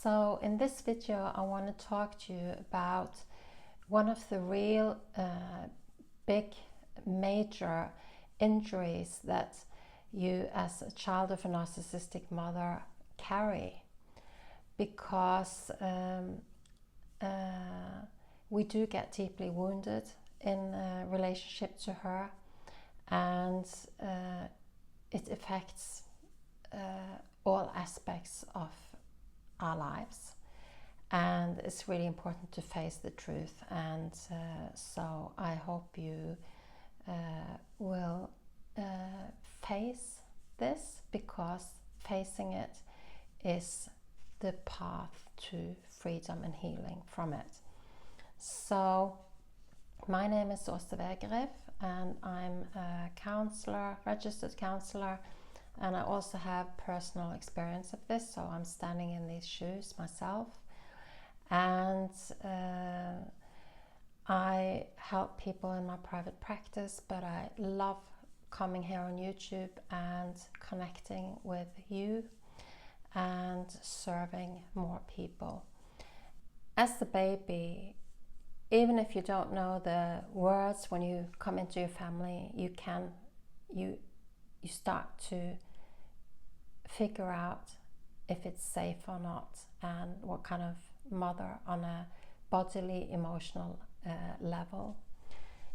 So in this video I want to talk to you about one of the real big major injuries that you as a child of a narcissistic mother carry, because we do get deeply wounded in relationship to her, and it affects all aspects of our lives, and it's really important to face the truth. And so I hope you will face this, because facing it is the path to freedom and healing from it. So my name is Åse Wegerev, and I'm a counselor, registered counselor, and I also have personal experience of this, so I'm standing in these shoes myself. And I help people in my private practice, but I love coming here on YouTube and connecting with you and serving more people. As a baby, even if you don't know the words when you come into your family, you start to figure out if it's safe or not, and what kind of mother on a bodily, emotional level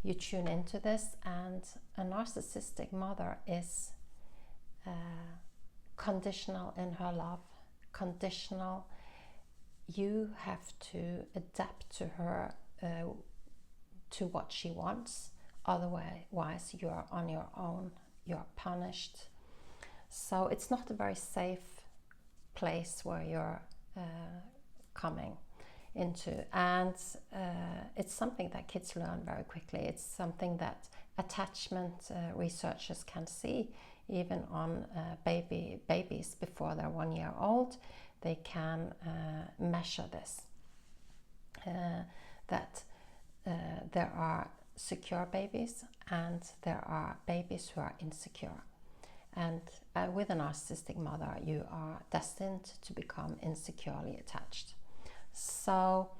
you tune into this. And a narcissistic mother is conditional in her love, conditional. You have to adapt to her, to what she wants, otherwise you're on your own, you're punished. So it's not a very safe place where you're coming into, and it's something that kids learn very quickly. It's something that attachment researchers can see even on babies before they're 1 year old. They can measure this, that there are secure babies and there are babies who are insecure. And with a narcissistic mother, you are destined to become insecurely attached. So,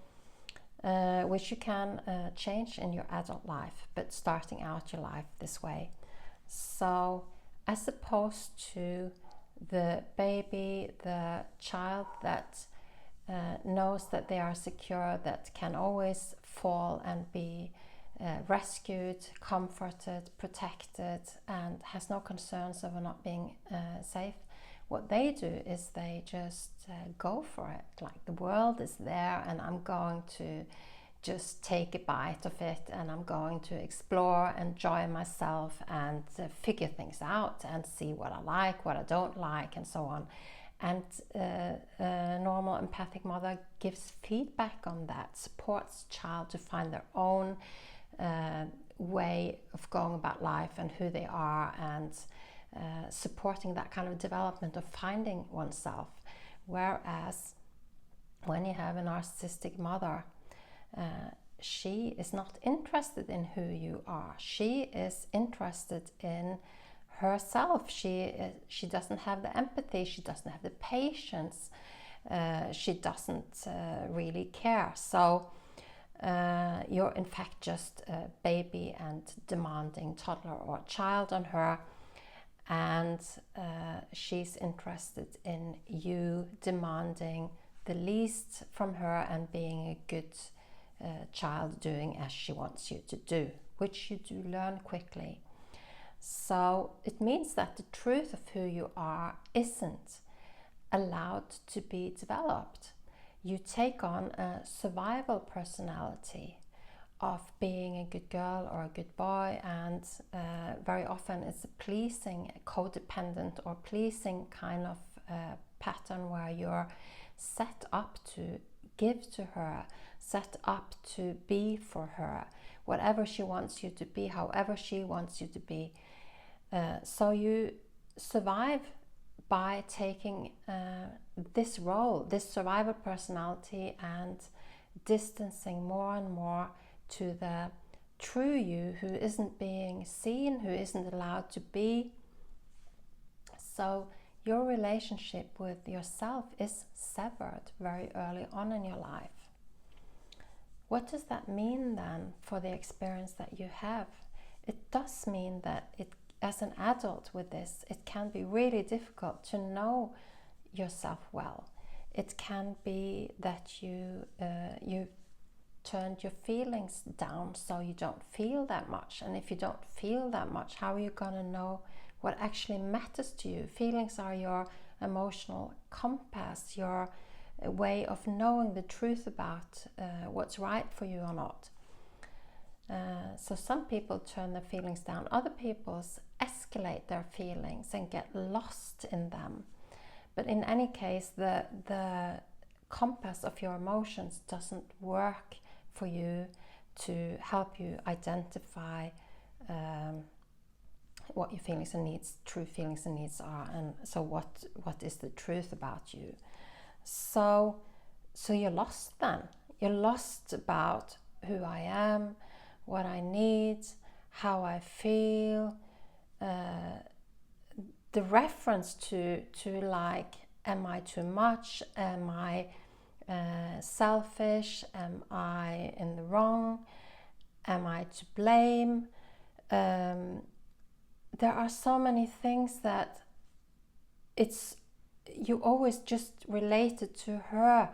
which you can change in your adult life, but starting out your life this way. So, as opposed to the baby, the child that knows that they are secure, that can always fall and be rescued, comforted, protected, and has no concerns over not being safe, what they do is they just go for it. Like, the world is there and I'm going to just take a bite of it, and I'm going to explore, enjoy myself, and figure things out and see what I like, what I don't like, and so on. And a normal empathic mother gives feedback on that, supports child to find their own way of going about life and who they are, and supporting that kind of development of finding oneself. Whereas when you have a narcissistic mother, she is not interested in who you are. She is interested in herself. She doesn't have the empathy, she doesn't have the patience, she doesn't really care. So you're in fact just a baby and demanding toddler or child on her, and she's interested in you demanding the least from her and being a good child, doing as she wants you to do, which you do learn quickly. So it means that the truth of who you are isn't allowed to be developed. You take on a survival personality of being a good girl or a good boy, and very often it's a pleasing, codependent or pleasing kind of pattern where you're set up to give to her, set up to be for her, whatever she wants you to be, however she wants you to be. So you survive by taking this role, this survival personality, and distancing more and more to the true you, who isn't being seen, who isn't allowed to be. So your relationship with yourself is severed very early on in your life. What does that mean then for the experience that you have? It does mean that as an adult with this, it can be really difficult to know yourself well. It can be that you turned your feelings down so you don't feel that much. And if you don't feel that much, how are you going to know what actually matters to you? Feelings are your emotional compass, your way of knowing the truth about what's right for you or not. So some people turn their feelings down. Other people escalate their feelings and get lost in them. But in any case, the compass of your emotions doesn't work for you to help you identify what your feelings and needs, true feelings and needs are, and so what is the truth about you. So you're lost then. You're lost about who I am, what I need, how I feel. The reference to like, am I too much? Am I selfish? Am I in the wrong? Am I to blame? There are so many things that you always just related to her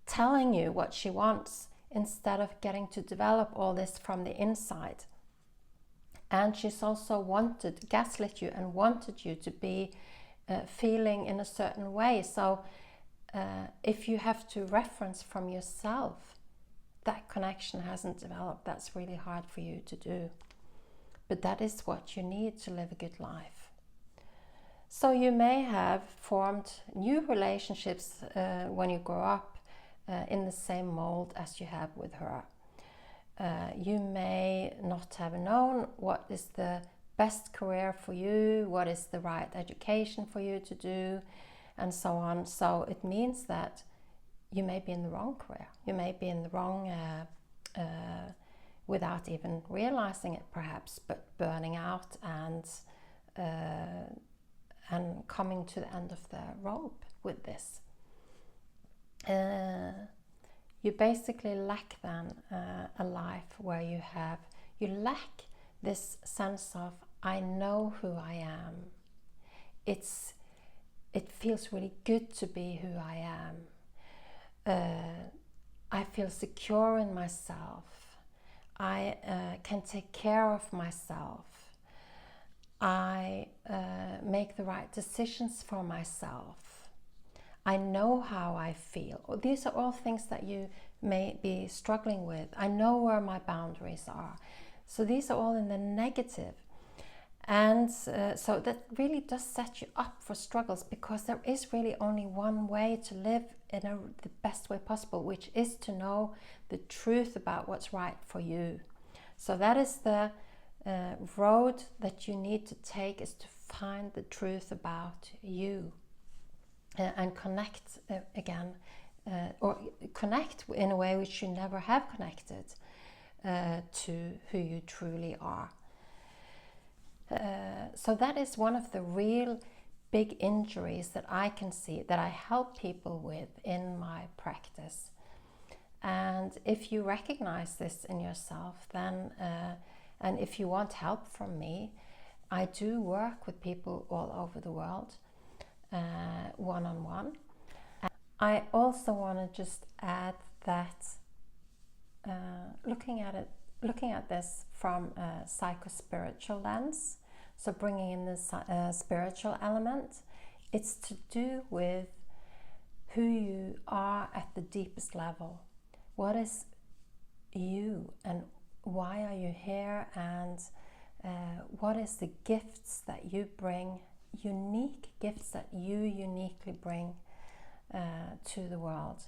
telling you what she wants instead of getting to develop all this from the inside. And she's also gaslit you and wanted you to be feeling in a certain way. So if you have to reference from yourself, that connection hasn't developed. That's really hard for you to do. But that is what you need to live a good life. So you may have formed new relationships when you grow up in the same mold as you have with her. You may not have known what is the best career for you, what is the right education for you to do, and so on. So it means that you may be in the wrong career. You may be in the wrong, without even realizing it perhaps, but burning out and coming to the end of the rope with this. You basically lack then a life where you lack this sense of, I know who I am. It feels really good to be who I am. I feel secure in myself. I can take care of myself. I make the right decisions for myself. I know how I feel. These are all things that you may be struggling with. I know where my boundaries are. So these are all in the negative. And so that really does set you up for struggles, because there is really only one way to live in the best way possible, which is to know the truth about what's right for you. So that is the road that you need to take, is to find the truth about you. And connect again, or connect in a way which you never have connected to who you truly are. So that is one of the real big injuries that I can see, that I help people with in my practice. And if you recognize this in yourself, then, and if you want help from me, I do work with people all over the world. One-on-one. I also want to just add that looking at this from a psycho-spiritual lens, so bringing in the spiritual element, it's to do with who you are at the deepest level. What is you, and why are you here, and what is the gifts that you bring, unique gifts that you uniquely bring to the world.